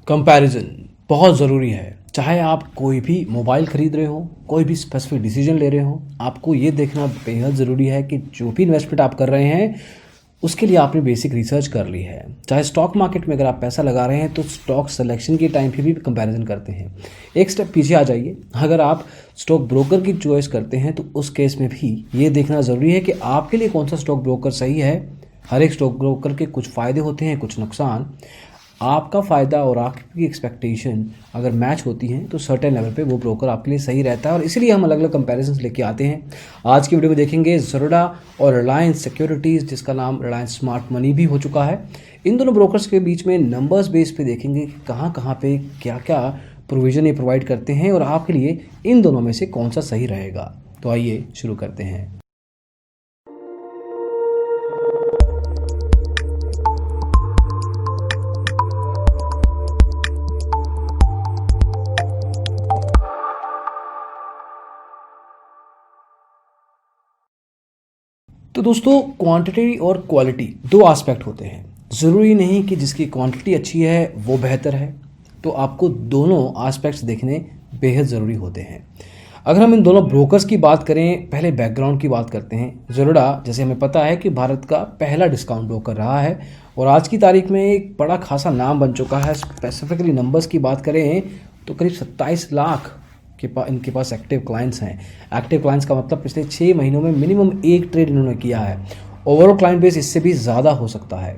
Comparison बहुत ज़रूरी है। चाहे आप कोई भी मोबाइल ख़रीद रहे हो, कोई भी स्पेसिफिक डिसीजन ले रहे हो, आपको ये देखना बेहद ज़रूरी है कि जो भी इन्वेस्टमेंट आप कर रहे हैं उसके लिए आपने बेसिक रिसर्च कर ली है। चाहे स्टॉक मार्केट में अगर आप पैसा लगा रहे हैं तो स्टॉक सिलेक्शन के टाइम पे भी कंपैरिजन करते हैं। एक स्टेप पीछे आ जाइए, अगर आप स्टॉक ब्रोकर की चॉइस करते हैं तो उस केस में भी ये देखना ज़रूरी है कि आपके लिए कौन सा स्टॉक ब्रोकर सही है। हर एक स्टॉक ब्रोकर के कुछ फ़ायदे होते हैं, कुछ नुकसान। आपका फ़ायदा और आपकी एक्सपेक्टेशन अगर मैच होती हैं तो सर्टेन लेवल पे वो ब्रोकर आपके लिए सही रहता है, और इसीलिए हम अलग अलग कंपैरिजन्स लेके आते हैं। आज की वीडियो में देखेंगे ज़रोडा और रिलायंस सिक्योरिटीज़, जिसका नाम रिलायंस स्मार्ट मनी भी हो चुका है। इन दोनों ब्रोकर्स के बीच में नंबर्स बेस पे देखेंगे कि कहाँ कहाँ पे क्या क्या प्रोविज़न ये प्रोवाइड करते हैं और आपके लिए इन दोनों में से कौन सा सही रहेगा। तो आइए शुरू करते हैं। तो दोस्तों, क्वांटिटी और क्वालिटी दो एस्पेक्ट होते हैं। ज़रूरी नहीं कि जिसकी क्वांटिटी अच्छी है वो बेहतर है, तो आपको दोनों एस्पेक्ट्स देखने बेहद ज़रूरी होते हैं। अगर हम इन दोनों ब्रोकर्स की बात करें, पहले बैकग्राउंड की बात करते हैं। ज़रोडा, जैसे हमें पता है कि भारत का पहला डिस्काउंट ब्रोकर रहा है और आज की तारीख में एक बड़ा खासा नाम बन चुका है। स्पेसिफिकली नंबर्स की बात करें तो करीब 27 लाख इनके पास एक्टिव क्लाइंट्स हैं। एक्टिव क्लाइंट्स का मतलब पिछले 6 महीनों में मिनिमम एक ट्रेड इन्होंने किया है। ओवरऑल क्लाइंट बेस इससे भी ज़्यादा हो सकता है।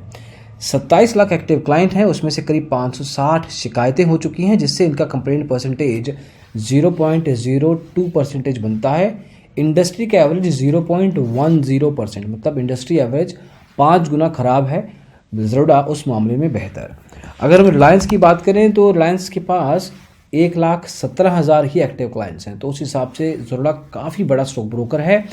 27 लाख एक्टिव क्लाइंट हैं, उसमें से करीब 560 शिकायतें हो चुकी हैं, जिससे इनका कंप्लेंट परसेंटेज 0.02% बनता है। इंडस्ट्री का एवरेज 0.10%, मतलब इंडस्ट्री एवरेज 5 गुना ख़राब है। ज़रोडा उस मामले में बेहतर। अगर हम रिलायंस की बात करें तो रिलायंस के पास 1,17,000 ही एक्टिव क्लाइंट्स हैं, तो उस हिसाब से ज़रोडा काफ़ी बड़ा स्टॉक ब्रोकर है।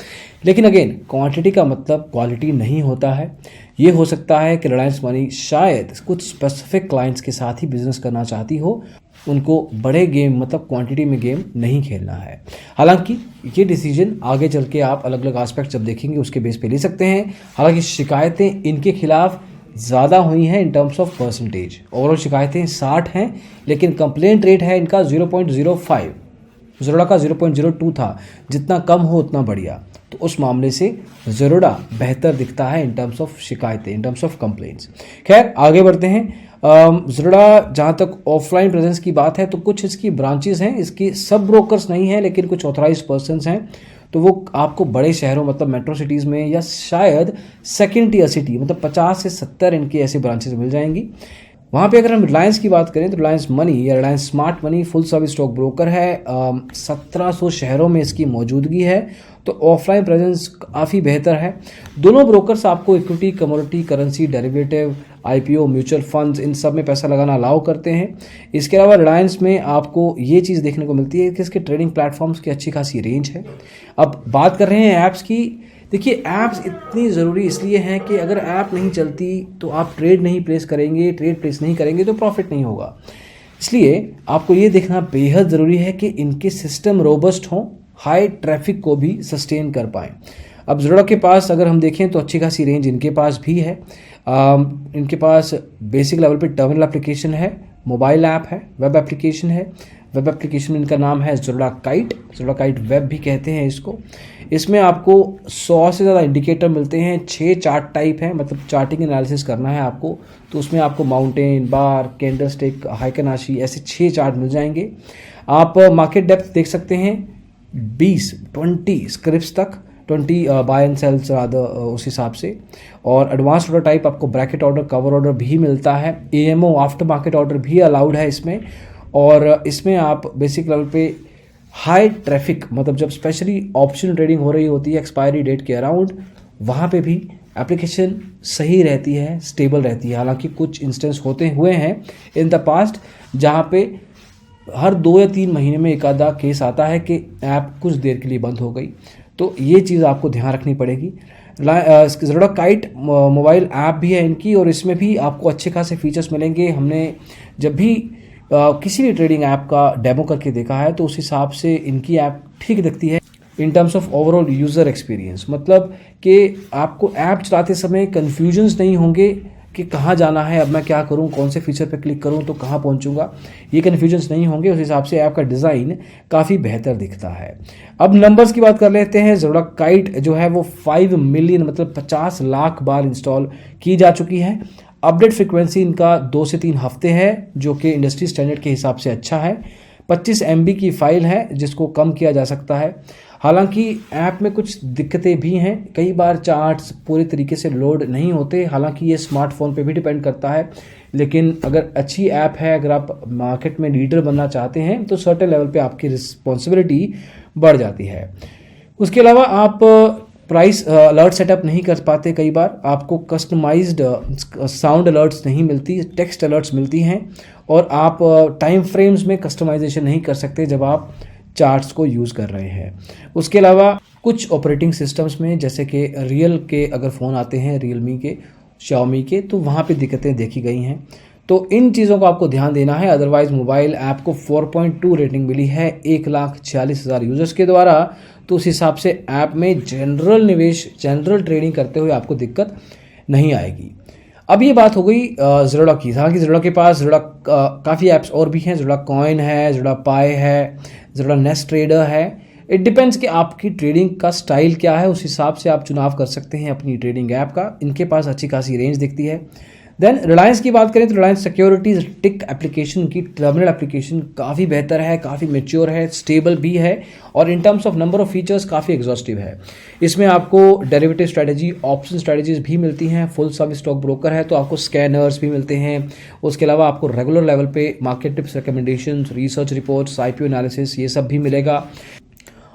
लेकिन अगेन, क्वांटिटी का मतलब क्वालिटी नहीं होता है। ये हो सकता है कि रिलायंस मनी शायद कुछ स्पेसिफिक क्लाइंट्स के साथ ही बिजनेस करना चाहती हो, उनको बड़े गेम मतलब क्वांटिटी में गेम नहीं खेलना है। हालांकि ये डिसीजन आगे चल के आप अलग अलग एस्पेक्ट जब देखेंगे उसके बेस पे ले सकते हैं। हालांकि शिकायतें इनके खिलाफ ज़्यादा हुई हैं in terms of percentage. Overall शिकायतें 60 हैं, लेकिन कंप्लेंट रेट है इनका 0.05। ज़रोडा का 0.02 था। जितना कम हो उतना बढ़िया, तो उस मामले से ज़रोडा बेहतर दिखता है इन टर्म्स ऑफ शिकायतें, इन टर्म्स ऑफ कंप्लेंट्स। खैर, आगे बढ़ते हैं। ज़रोडा जहाँ तक ऑफलाइन प्रेजेंस की बात है तो कुछ इसकी ब्रांचेस हैं, इसकी सब ब्रोकर्स नहीं हैं लेकिन कुछ ऑथराइज पर्सन्स हैं। तो वो आपको बड़े शहरों मतलब मेट्रो सिटीज़ में या शायद सेकेंड टियर सिटी मतलब 50 से 70 इनकी ऐसी ब्रांचेस मिल जाएंगी। वहाँ पे अगर हम रिलायंस की बात करें तो रिलायंस मनी या Reliance smart money full service stock broker है। 1700 शहरों में इसकी मौजूदगी है, तो ऑफलाइन प्रेजेंस काफ़ी बेहतर है। दोनों ब्रोकर्स आपको equity, commodity, currency, derivative, IPO, mutual funds, इन सब में पैसा लगाना अलाउ करते हैं। इसके अलावा रिलायंस में आपको ये चीज़ देखने को मिलती है कि इसके ट्रेडिंग प्लेटफॉर्म्स की अच्छी खासी रेंज है। अब बात कर रहे हैं ऐप्स की। देखिए, ऐप्स इतनी ज़रूरी इसलिए हैं कि अगर ऐप नहीं चलती तो आप ट्रेड नहीं प्लेस करेंगे, ट्रेड प्लेस नहीं करेंगे तो प्रॉफिट नहीं होगा। इसलिए आपको ये देखना बेहद ज़रूरी है कि इनके सिस्टम रोबस्ट हों, हाई ट्रैफिक को भी सस्टेन कर पाएँ। अब ज़रोडा के पास अगर हम देखें तो अच्छी खासी रेंज इनके पास भी है। इनके पास बेसिक लेवल पे टर्मिनल एप्लीकेशन है, मोबाइल ऐप है, वेब एप्लीकेशन है। वेब एप्लीकेशन इनका नाम है ज़रोडा काइट वेब भी कहते हैं इसको। इसमें आपको 100 से ज़्यादा इंडिकेटर मिलते हैं। 6 चार्ट टाइप हैं, मतलब चार्टिंग एनालिसिस करना है आपको तो उसमें आपको माउंटेन, बार, कैंडलस्टिक, हाइकनाशी ऐसे 6 चार्ट मिल जाएंगे। आप मार्केट डेप्थ देख सकते हैं 20 स्क्रिप्ट्स तक, 20 बाय एंड सेल्स उस हिसाब से। और एडवांस ऑर्डर टाइप आपको ब्रैकेट ऑर्डर, कवर ऑर्डर भी मिलता है। एएमओ आफ्टर मार्केट ऑर्डर भी अलाउड है इसमें। और इसमें आप बेसिक लेवल पे हाई ट्रैफिक मतलब जब स्पेशली ऑप्शन ट्रेडिंग हो रही होती है एक्सपायरी डेट के अराउंड, वहाँ पे भी एप्लीकेशन सही रहती है, स्टेबल रहती है। हालांकि कुछ इंस्टेंस होते हुए हैं इन द पास्ट जहाँ पे हर 2 या 3 महीने में एक आधा केस आता है कि ऐप कुछ देर के लिए बंद हो गई, तो ये चीज़ आपको ध्यान रखनी पड़ेगी। ज़रोडा काइट मोबाइल ऐप भी है इनकी और इसमें भी आपको अच्छे खासे फीचर्स मिलेंगे। हमने जब भी किसी भी ट्रेडिंग ऐप का डेमो करके देखा है तो उस हिसाब से इनकी ऐप ठीक दिखती है in terms of overall user experience. मतलब कि आपको ऐप चलाते समय कन्फ्यूजन्स नहीं होंगे कि कहाँ जाना है, अब मैं क्या करूँ, कौन से फीचर पे क्लिक करूँ तो कहाँ पहुँचूँगा, ये कन्फ्यूजन्स नहीं होंगे। उस हिसाब से ऐप का डिज़ाइन काफ़ी बेहतर दिखता है। अब नंबर्स की बात कर लेते हैं। ज़ेरोडा काइट जो है वो 5 मिलियन मतलब 50 लाख बार इंस्टॉल की जा चुकी है। अपडेट फ्रिक्वेंसी इनका 2 से 3 हफ्ते है, जो कि इंडस्ट्री स्टैंडर्ड के हिसाब से अच्छा है। 25 MB की फ़ाइल है जिसको कम किया जा सकता है। हालांकि ऐप में कुछ दिक्कतें भी हैं, कई बार चार्ट्स पूरे तरीके से लोड नहीं होते। हालांकि ये स्मार्टफोन पे भी डिपेंड करता है, लेकिन अगर अच्छी ऐप है, अगर आप मार्केट में लीडर बनना चाहते हैं तो सर्टेन लेवल पे आपकी रिस्पॉन्सिबिलिटी बढ़ जाती है। उसके अलावा आप प्राइस अलर्ट सेटअप नहीं कर पाते, कई बार आपको कस्टमाइज्ड साउंड अलर्ट्स नहीं मिलती, टेक्स्ट अलर्ट्स मिलती हैं, और आप टाइम फ्रेम्स में कस्टमाइजेशन नहीं कर सकते जब आप चार्ट्स को यूज़ कर रहे हैं। उसके अलावा कुछ ऑपरेटिंग सिस्टम्स में जैसे कि रियल के अगर फ़ोन आते हैं, रियलमी के, शाओमी के, तो वहाँ पे दिक्कतें देखी गई हैं। तो इन चीज़ों को आपको ध्यान देना है। अदरवाइज़ मोबाइल ऐप को 4.2 रेटिंग मिली है 1,46,000 यूज़र्स के द्वारा। तो उस हिसाब से ऐप में जनरल निवेश, जनरल ट्रेडिंग करते हुए आपको दिक्कत नहीं आएगी। अब ये बात हो गई ज़ेरोडा की। हालांकि ज़ेरोडा के पास काफ़ी ऐप्स और भी हैं। ज़ेरोडा कॉइन है, ज़ेरोडा पाई है, ज़ेरोडा नेस्ट ट्रेडर है। इट डिपेंड्स कि आपकी ट्रेडिंग का स्टाइल क्या है, उस हिसाब से आप चुनाव कर सकते हैं अपनी ट्रेडिंग ऐप का। इनके पास अच्छी खासी रेंज दिखती है। देन रिलायंस की बात करें तो रिलायंस सिक्योरिटीज टिक एप्लीकेशन की टर्मिनल एप्लीकेशन काफ़ी बेहतर है, काफ़ी मैच्योर है, स्टेबल भी है, और in terms of number of features काफ़ी एग्जॉस्टिव है। इसमें आपको डेरिवेटिव स्ट्रेटजी, ऑप्शन स्ट्रेटजीज भी मिलती हैं। फुल सर्विस स्टॉक ब्रोकर है तो आपको स्कैनर्स भी मिलते हैं। उसके अलावा आपको रेगुलर लेवल पे market tips, recommendations, research reports, IPO analysis, ये सब भी मिलेगा।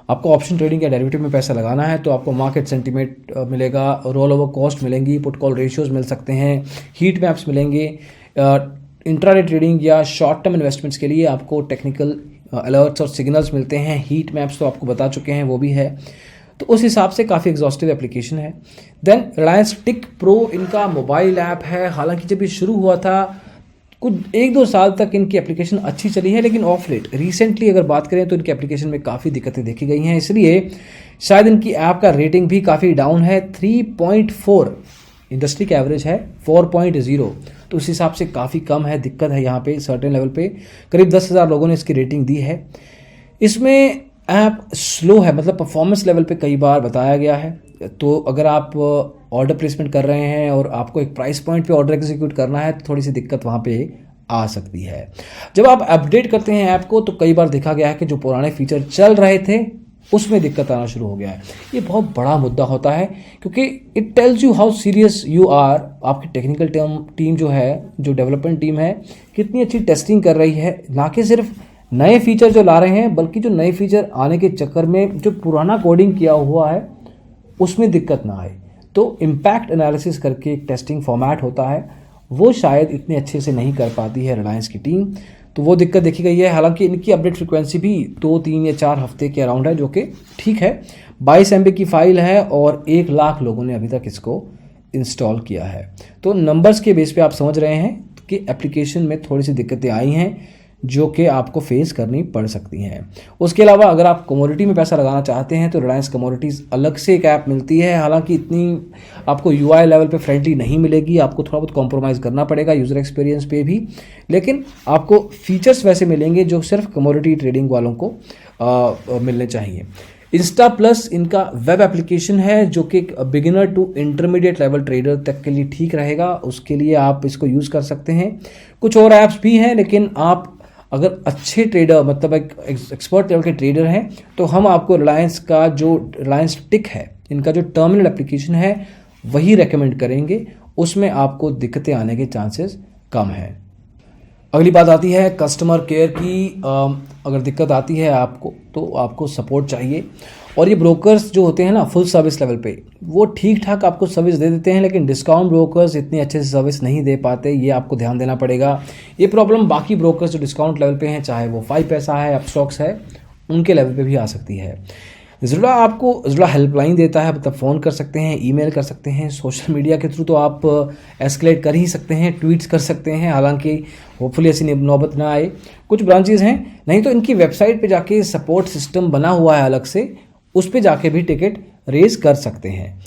आपको ऑप्शन ट्रेडिंग या डेरिवेटिव में पैसा लगाना है तो आपको मार्केट सेंटीमेंट मिलेगा, रोल ओवर कॉस्ट मिलेंगी, पुट कॉल रेशियोज मिल सकते हैं, हीट मैप्स मिलेंगे। इंट्राडे ट्रेडिंग या शॉर्ट टर्म इन्वेस्टमेंट्स के लिए आपको टेक्निकल अलर्ट्स और सिग्नल्स मिलते हैं। हीट मैप्स तो आपको बता चुके हैं, वो भी है। तो उस हिसाब से काफ़ी एग्जॉस्टिव एप्लीकेशन है। देन रिलायंस टिक प्रो इनका मोबाइल ऐप है। हालांकि जब ये शुरू हुआ था कुछ 1-2 साल तक इनकी एप्लीकेशन अच्छी चली है, लेकिन ऑफ लेट रिसेंटली अगर बात करें तो इनकी एप्लीकेशन में काफ़ी दिक्कतें देखी गई हैं। इसलिए शायद इनकी ऐप का रेटिंग भी काफ़ी डाउन है। 3.4 इंडस्ट्री का एवरेज है 4.0, तो उस हिसाब से काफ़ी कम है। दिक्कत है यहाँ पे सर्टेन लेवल पे। करीब 10,000 लोगों ने इसकी रेटिंग दी है। इसमें ऐप स्लो है, मतलब परफॉर्मेंस लेवल पे कई बार बताया गया है। तो अगर आप ऑर्डर प्लेसमेंट कर रहे हैं और आपको एक प्राइस पॉइंट पे ऑर्डर एग्जीक्यूट करना है तो थोड़ी सी दिक्कत वहाँ पे आ सकती है। जब आप अपडेट करते हैं ऐप को तो कई बार देखा गया है कि जो पुराने फीचर चल रहे थे उसमें दिक्कत आना शुरू हो गया है। ये बहुत बड़ा मुद्दा होता है, क्योंकि it tells you how serious you are. आपकी टेक्निकल टीम जो है, जो डेवलपमेंट टीम है, कितनी अच्छी टेस्टिंग कर रही है। ना कि सिर्फ नए फीचर जो ला रहे हैं, बल्कि जो नए फीचर आने के चक्कर में जो पुराना कोडिंग किया हुआ है उसमें दिक्कत ना आए। तो इम्पैक्ट एनालिसिस करके एक टेस्टिंग फॉर्मेट होता है, वो शायद इतने अच्छे से नहीं कर पाती है रिलायंस की टीम। तो वो दिक्कत देखी गई है। हालांकि इनकी अपडेट फ्रिक्वेंसी भी 2, 3 या 4 हफ्ते के अराउंड है, जो कि ठीक है। 22 MB की फाइल है और 1 लाख लोगों ने अभी तक इसको इंस्टॉल किया है। तो नंबर्स के बेस पे आप समझ रहे हैं कि एप्लीकेशन में थोड़ी सी दिक्कतें आई हैं जो कि आपको फेस करनी पड़ सकती हैं। उसके अलावा अगर आप कमोडिटी में पैसा लगाना चाहते हैं तो रिलायंस कमोडिटीज़ अलग से एक ऐप मिलती है। हालांकि इतनी आपको UI लेवल पे फ्रेंडली नहीं मिलेगी, आपको थोड़ा बहुत कॉम्प्रोमाइज़ करना पड़ेगा यूज़र एक्सपीरियंस पे भी, लेकिन आपको फीचर्स वैसे मिलेंगे जो सिर्फ कमोडिटी ट्रेडिंग वालों को मिलने चाहिए। इंस्टा प्लस इनका वेब एप्लीकेशन है जो कि beginner to intermediate level trader तक के लिए ठीक रहेगा। उसके लिए आप इसको यूज़ कर सकते हैं। कुछ और ऐप्स भी हैं, लेकिन आप अगर अच्छे ट्रेडर, मतलब एक एक्सपर्ट लेवल के ट्रेडर हैं, तो हम आपको रिलायंस का जो रिलायंस टिक है, इनका जो टर्मिनल एप्लीकेशन है वही रेकमेंड करेंगे। उसमें आपको दिक्कतें आने के चांसेस कम हैं। अगली बात आती है कस्टमर केयर की। अगर दिक्कत आती है आपको तो आपको सपोर्ट चाहिए। और ये ब्रोकर्स जो होते हैं ना फुल सर्विस लेवल पे, वो ठीक ठाक आपको सर्विस दे देते हैं, लेकिन डिस्काउंट ब्रोकर्स इतनी अच्छे से सर्विस नहीं दे पाते। ये आपको ध्यान देना पड़ेगा। ये प्रॉब्लम बाकी ब्रोकर्स जो डिस्काउंट लेवल पे हैं, चाहे वो 5 पैसा है, अपस्टॉक्स है, उनके लेवल पे भी आ सकती है। ज़ेरोडा आपको ज़ेरोडा हेल्पलाइन देता है, मतलब फ़ोन कर सकते हैं, ईमेल कर सकते हैं, सोशल मीडिया के थ्रू तो आप एस्केलेट कर ही सकते हैं, ट्वीट्स कर सकते हैं। हालांकि होपफुली ऐसी नौबत ना आए। कुछ ब्रांचेस हैं, नहीं तो इनकी वेबसाइट पे जाके सपोर्ट सिस्टम बना हुआ है अलग से, उस पे जाके भी टिकट रेज कर सकते हैं।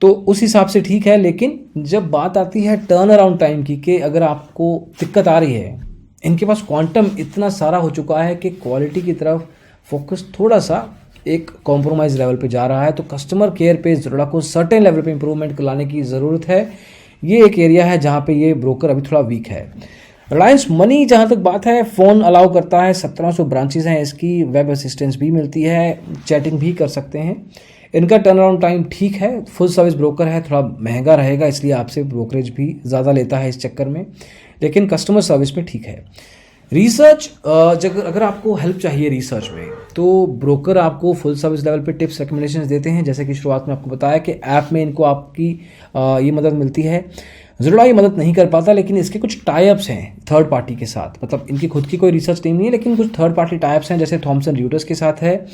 तो उस हिसाब से ठीक है। लेकिन जब बात आती है टर्न अराउंड टाइम की, कि अगर आपको दिक्कत आ रही है, इनके पास क्वांटम इतना सारा हो चुका है कि क्वालिटी की तरफ फोकस थोड़ा सा एक कॉम्प्रोमाइज़ लेवल पे जा रहा है, तो कस्टमर केयर पे ज़रूरा को सर्टेन लेवल पे इंप्रूवमेंट लाने की ज़रूरत है। ये एक एरिया है जहाँ पे ये ब्रोकर अभी थोड़ा वीक है। रिलायंस मनी जहाँ तक बात है, फ़ोन अलाउ करता है, 1700 ब्रांचेज हैं इसकी, वेब असिस्टेंस भी मिलती है, चैटिंग भी कर सकते हैं। इनका टर्न अराउंड टाइम ठीक है, फुल सर्विस ब्रोकर है, थोड़ा महंगा रहेगा इसलिए आपसे ब्रोकरेज भी ज़्यादा लेता है इस चक्कर में, लेकिन कस्टमर सर्विस में ठीक है। रिसर्च, अगर आपको हेल्प चाहिए रिसर्च में, तो ब्रोकर आपको फुल सर्विस लेवल पे टिप्स रिकमेंडेशंस देते हैं। जैसे कि शुरुआत में आपको बताया कि ऐप में इनको आपकी ये मदद मिलती है। ज़रूर ये मदद नहीं कर पाता, लेकिन इसके कुछ टाइप्स हैं थर्ड पार्टी के साथ, मतलब इनकी खुद की कोई रिसर्च टीम नहीं है, लेकिन कुछ थर्ड पार्टी टाइप्स हैं, जैसे थॉमसन रियूटर्स के साथ है।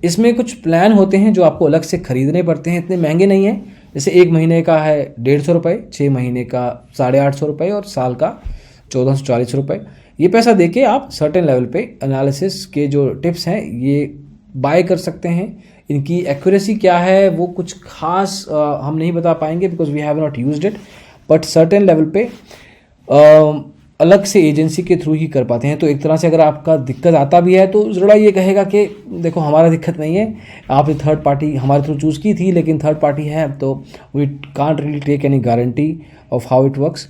इसमें कुछ प्लान होते हैं जो आपको अलग से खरीदने पड़ते हैं, इतने महंगे नहीं हैं। जैसे 1 महीने का है 150 रुपये, 6 महीने का 850 रुपये और साल का 1440 रुपये। ये पैसा देके आप सर्टेन लेवल पे एनालिसिस के जो टिप्स हैं ये बाय कर सकते हैं। इनकी एक्यूरेसी क्या है वो कुछ खास हम नहीं बता पाएंगे, because we have not used it, but certain level पे अलग से एजेंसी के थ्रू ही कर पाते हैं। तो एक तरह से अगर आपका दिक्कत आता भी है तो ज़रूर ये कहेगा कि देखो हमारा दिक्कत नहीं है, आपने थर्ड पार्टी हमारे थ्रू चूज़ की थी, लेकिन थर्ड पार्टी है तो we can't really take any guarantee of how it works.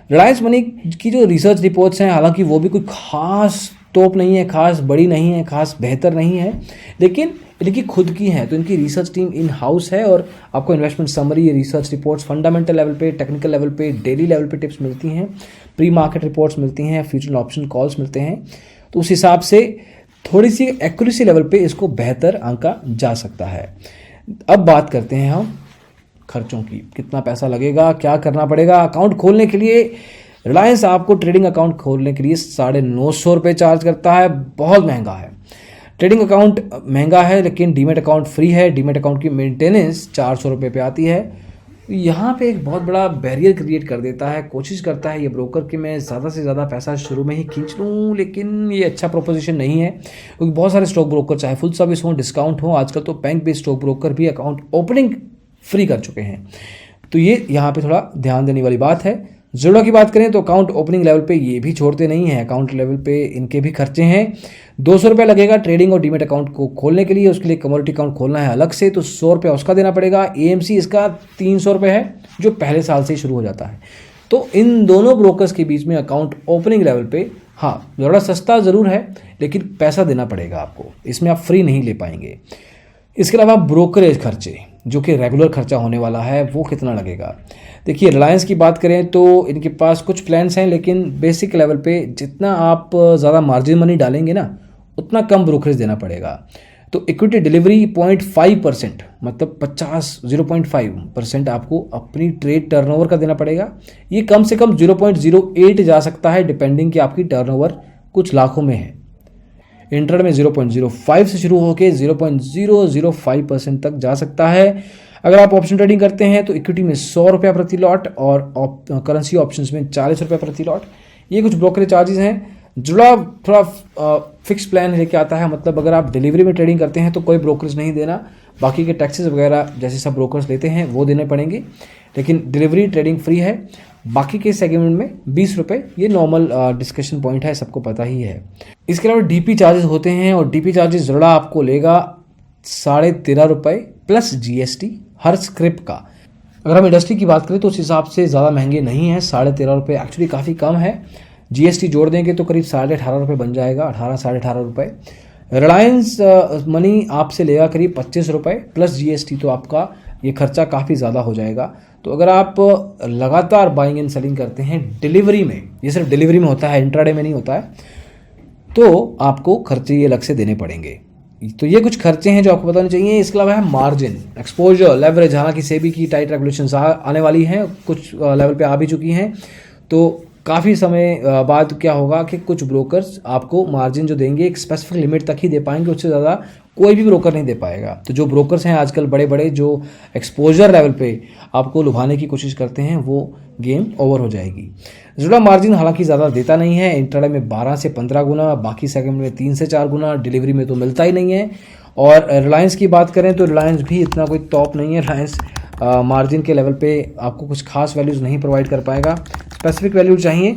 Reliance money की जो रिसर्च रिपोर्ट्स हैं, हालांकि वो भी कोई खास तोप नहीं है, खास बड़ी नहीं है, खास बेहतर नहीं है, लेकिन इनकी खुद की है, तो इनकी रिसर्च टीम इन हाउस है और आपको investment summary, research reports fundamental level पे, टेक्निकल लेवल पे, डेली लेवल पे टिप्स मिलती हैं, प्री मार्केट रिपोर्ट्स मिलती हैं, फ्यूचर ऑप्शन कॉल्स मिलते हैं। तो उस हिसाब से थोड़ी सी एक्यूरेसी लेवल पे इसको बेहतर आंका जा सकता है। अब बात करते हैं हम खर्चों की, कितना पैसा लगेगा, क्या करना पड़ेगा। अकाउंट खोलने के लिए रिलायंस आपको ट्रेडिंग अकाउंट खोलने के लिए 950 रुपये चार्ज करता है, बहुत महंगा है। ट्रेडिंग अकाउंट महंगा है, लेकिन डीमेट अकाउंट फ्री है। डीमेट अकाउंट की मेंटेनेंस 400 रुपये पे आती है। यहाँ पे एक बहुत बड़ा बैरियर क्रिएट कर देता है। कोशिश करता है ये ब्रोकर कि मैं ज़्यादा से ज़्यादा पैसा शुरू में ही खींच लूँ, लेकिन ये अच्छा प्रोपोजिशन नहीं है, क्योंकि बहुत सारे स्टॉक ब्रोकर चाहे फुल सर्विस हो, डिस्काउंट हो, आजकल तो बैंक बेस्ड स्टॉक ब्रोकर भी अकाउंट ओपनिंग फ्री कर चुके हैं। तो ये यहाँ पे थोड़ा ध्यान देने वाली बात है। ज़रूरत की बात करें तो अकाउंट ओपनिंग लेवल पे ये भी छोड़ते नहीं हैं, अकाउंट लेवल पे इनके भी खर्चे हैं। 200 रुपये लगेगा ट्रेडिंग और डीमेट अकाउंट को खोलने के लिए, उसके लिए कमोडिटी अकाउंट खोलना है अलग से, तो 100 रुपये उसका देना पड़ेगा। एएमसी इसका 300 रुपये है, जो पहले साल से ही शुरू हो जाता है। तो इन दोनों ब्रोकर्स के बीच में अकाउंट ओपनिंग लेवल पे हाँ थोड़ा सस्ता ज़रूर है, लेकिन पैसा देना पड़ेगा आपको, इसमें आप फ्री नहीं ले पाएंगे। इसके अलावा ब्रोकरेज खर्चे, जो कि रेगुलर खर्चा होने वाला है, वो कितना लगेगा। देखिए रिलायंस की बात करें तो इनके पास कुछ प्लान्स हैं, लेकिन बेसिक लेवल पे जितना आप ज़्यादा मार्जिन मनी डालेंगे ना, उतना कम ब्रोकरेज देना पड़ेगा। तो इक्विटी डिलीवरी 0.5%, मतलब 0.5% आपको अपनी ट्रेड टर्नओवर का देना पड़ेगा। ये कम से कम 0.08 जा सकता है, डिपेंडिंग कि आपकी टर्नओवर कुछ लाखों में है। इंट्राडे में 0.05 से शुरू होकर 0.005% तक जा सकता है। अगर आप ऑप्शन ट्रेडिंग करते हैं तो इक्विटी में 100 रुपया प्रति लॉट और करेंसी ऑप्शंस में 40 रुपये प्रति लॉट। ये कुछ ब्रोकरेज चार्जेस हैं। जुड़ा थोड़ा फिक्स प्लान लेके आता है, मतलब अगर आप डिलीवरी में ट्रेडिंग करते हैं तो कोई ब्रोकरेज नहीं देना, बाकी के टैक्सेस वगैरह जैसे सब ब्रोकर्स लेते हैं वो देने पड़ेंगे, लेकिन डिलीवरी ट्रेडिंग फ्री है। बाकी के सेगमेंट में 20 रुपये, ये नॉर्मल डिस्कशन पॉइंट है, सबको पता ही है। इसके अलावा डीपी चार्जेस होते हैं, और डीपी चार्जेस जुड़ा आपको लेगा 13.5 रुपये प्लस जीएसटी हर स्क्रिप्ट का। अगर हम इंडस्ट्री की बात करें तो उस हिसाब से ज़्यादा महंगे नहीं हैं, 13.5 रुपये एक्चुअली काफ़ी कम है। जीएसटी जोड़ देंगे तो करीब 18.5 रुपये बन जाएगा, 18-18.5 रुपये। रिलायंस मनी आपसे लेगा करीब 25 रुपये प्लस जीएसटी, तो आपका ये खर्चा काफ़ी ज़्यादा हो जाएगा। तो अगर आप लगातार बाइंग एंड सेलिंग करते हैं डिलीवरी में, ये सिर्फ डिलीवरी में होता है, इंट्राडे में नहीं होता है, तो आपको खर्चे ये अलग से देने पड़ेंगे। तो ये कुछ खर्चे हैं जो आपको बताने चाहिए। इसके अलावा है मार्जिन, एक्सपोजर, लेवरेज। हालांकि सेबी की टाइट रेगुलेशंस आने वाली हैं, कुछ लेवल पे आ भी चुकी हैं, तो काफ़ी समय बाद क्या होगा कि कुछ ब्रोकर्स आपको मार्जिन जो देंगे एक स्पेसिफिक लिमिट तक ही दे पाएंगे, उससे ज़्यादा कोई भी ब्रोकर नहीं दे पाएगा। तो जो ब्रोकर्स हैं आजकल बड़े बड़े, जो एक्सपोजर लेवल पे आपको लुभाने की कोशिश करते हैं, वो गेम ओवर हो जाएगी। जुड़ा मार्जिन हालांकि ज़्यादा देता नहीं है, इंट्राडे में 12 से 15 गुना, बाकी सेगमेंट में 3 से 4 गुना, डिलीवरी में तो मिलता ही नहीं है। और रिलायंस की बात करें तो रिलायंस भी इतना कोई टॉप नहीं है। रिलायंस मार्जिन के लेवल पे आपको कुछ खास वैल्यूज़ नहीं प्रोवाइड कर पाएगा। स्पेसिफिक वैल्यू चाहिए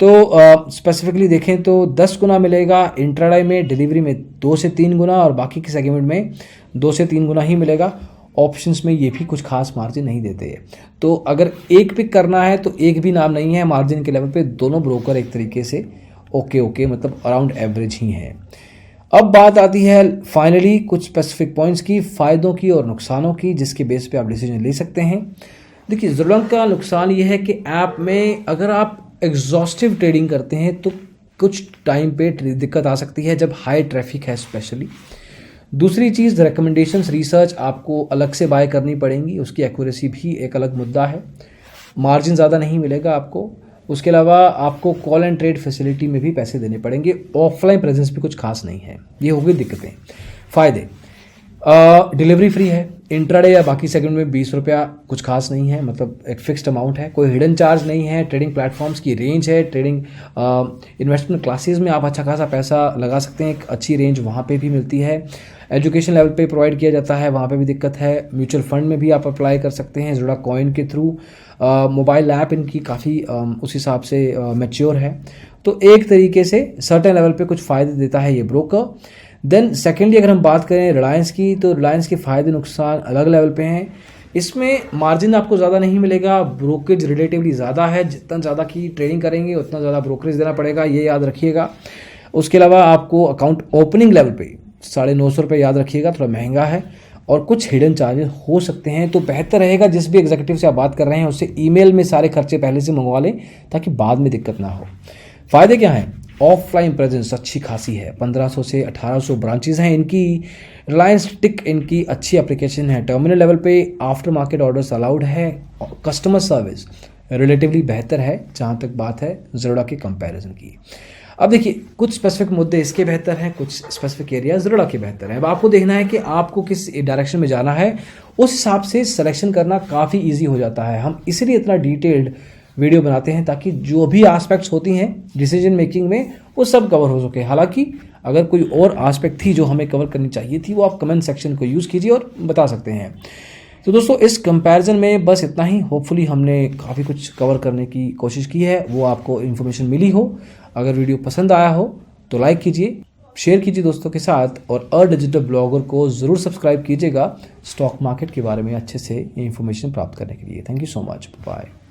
तो स्पेसिफिकली देखें तो 10 गुना मिलेगा इंट्राडे में, डिलीवरी में 2 से 3 गुना और बाकी के सेगमेंट में 2 से 3 गुना ही मिलेगा। ऑप्शंस में ये भी कुछ खास मार्जिन नहीं देते हैं। तो अगर एक पिक करना है तो एक भी नाम नहीं है मार्जिन के लेवल पे, दोनों ब्रोकर एक तरीके से ओके मतलब अराउंड एवरेज ही हैं। अब बात आती है फाइनली कुछ स्पेसिफिक पॉइंट्स की, फ़ायदों की और नुकसानों की, जिसके बेस पे आप डिसीजन ले सकते हैं। देखिए, ज़रूरत का नुकसान ये है कि ऐप में अगर आप एग्जॉस्टिव ट्रेडिंग करते हैं तो कुछ टाइम पे दिक्कत आ सकती है जब हाई ट्रैफिक है स्पेशली। दूसरी चीज़, रिकमेंडेशंस रिसर्च आपको अलग से बाय करनी पड़ेंगी, उसकी एक्यूरेसी भी एक अलग मुद्दा है। मार्जिन ज़्यादा नहीं मिलेगा आपको। उसके अलावा आपको कॉल एंड ट्रेड फैसिलिटी में भी पैसे देने पड़ेंगे। ऑफलाइन प्रेजेंस भी कुछ खास नहीं है। ये हो गई दिक्कतें। फ़ायदे, डिलीवरी फ्री है। इंट्राडे या बाकी सेगमेंट में 20 रुपया कुछ खास नहीं है, मतलब एक फिक्स्ड अमाउंट है, कोई हिडन चार्ज नहीं है। ट्रेडिंग प्लेटफॉर्म्स की रेंज है, ट्रेडिंग इन्वेस्टमेंट क्लासेस में आप अच्छा खासा पैसा लगा सकते हैं, एक अच्छी रेंज वहाँ पे भी मिलती है। एजुकेशन लेवल पे प्रोवाइड किया जाता है, वहाँ पे भी दिक्कत है। म्यूचुअल फंड में भी आप अप्लाई कर सकते हैं ज़रूरा कॉइन के थ्रू। मोबाइल ऐप इनकी काफ़ी उस हिसाब से मैच्योर है। तो एक तरीके से सर्टेन लेवल पे कुछ फ़ायदे देता है ये ब्रोकर। देन सेकेंडली अगर हम बात करें रिलायंस की, तो रिलायंस के फ़ायदे नुकसान अलग लेवल पे हैं। इसमें मार्जिन आपको ज़्यादा नहीं मिलेगा, ब्रोकरेज रिलेटिवली ज़्यादा है। जितना ज़्यादा की ट्रेडिंग करेंगे उतना ज़्यादा ब्रोकरेज देना पड़ेगा, ये याद रखिएगा। उसके अलावा आपको अकाउंट ओपनिंग लेवल पे 950 रुपये याद रखिएगा, थोड़ा महंगा है और कुछ हिडन चार्जेस हो सकते हैं। तो बेहतर रहेगा जिस भी एग्जीक्यूटिव से आप बात कर रहे हैं उससे ईमेल में सारे खर्चे पहले से मंगवा लें ताकि बाद में दिक्कत ना हो। फ़ायदे क्या हैं? ऑफलाइन प्रेजेंस अच्छी खासी है, 1500 से 1800 ब्रांचेज हैं इनकी। रिलायंस टिक इनकी अच्छी एप्लीकेशन है। टर्मिनल लेवल पे आफ्टर मार्केट ऑर्डर्स अलाउड है। कस्टमर सर्विस रिलेटिवली बेहतर है जहाँ तक बात है ज़रूरा के कंपैरिजन की। अब देखिए, कुछ स्पेसिफिक मुद्दे इसके बेहतर हैं, कुछ स्पेसिफिक एरिया ज़रूरा के बेहतर हैं। अब आपको देखना है कि आपको किस डायरेक्शन में जाना है, उस हिसाब से सिलेक्शन करना काफ़ी ईजी हो जाता है। हम इसलिए इतना डिटेल्ड वीडियो बनाते हैं ताकि जो भी एस्पेक्ट्स होती हैं डिसीजन मेकिंग में वो सब कवर हो सके। हालांकि अगर कोई और एस्पेक्ट थी जो हमें कवर करनी चाहिए थी वो आप कमेंट सेक्शन को यूज़ कीजिए और बता सकते हैं। तो दोस्तों, इस कंपैरिजन में बस इतना ही। होपफुली हमने काफ़ी कुछ कवर करने की कोशिश की है, वो आपको इन्फॉर्मेशन मिली हो। अगर वीडियो पसंद आया हो तो लाइक कीजिए, शेयर कीजिए दोस्तों के साथ और डिजिटल ब्लॉगर को ज़रूर सब्सक्राइब कीजिएगा स्टॉक मार्केट के बारे में अच्छे से इन्फॉर्मेशन प्राप्त करने के लिए। Thank you so much, bye.